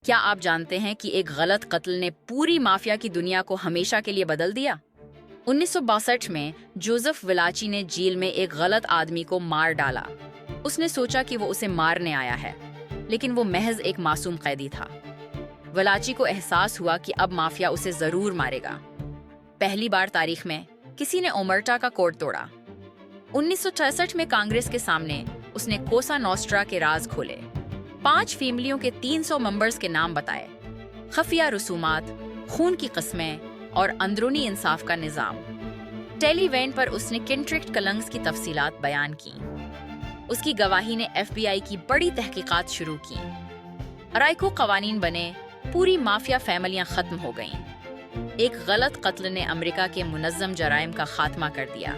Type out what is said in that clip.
کیا آپ جانتے ہیں کہ ایک غلط قتل نے پوری مافیا کی دنیا کو ہمیشہ کے لیے بدل دیا؟ 1962 میں جوزف ولاچی نے جیل میں ایک غلط آدمی کو مار ڈالا۔ اس نے سوچا کہ وہ اسے مارنے آیا ہے، لیکن وہ محض ایک معصوم قیدی تھا۔ ولاچی کو احساس ہوا کہ اب مافیا اسے ضرور مارے گا۔ پہلی بار تاریخ میں کسی نے اومرٹا کا کوڈ توڑا۔ 1966 میں کانگریس کے سامنے اس نے کوسا نوسٹرا کے راز کھولے۔ 5 فیملیوں کے 300 ممبرز کے نام بتائے، خفیہ رسومات، خون کی قسمیں اور اندرونی انصاف کا نظام۔ ٹیلی وین پر اس نے کنٹریکٹ کلنگز کی تفصیلات بیان کی۔ اس کی گواہی نے ایف بی آئی کی بڑی تحقیقات شروع کی۔ ارائیکو قوانین بنے، پوری مافیا فیملیاں ختم ہو گئیں۔ ایک غلط قتل نے امریکہ کے منظم جرائم کا خاتمہ کر دیا۔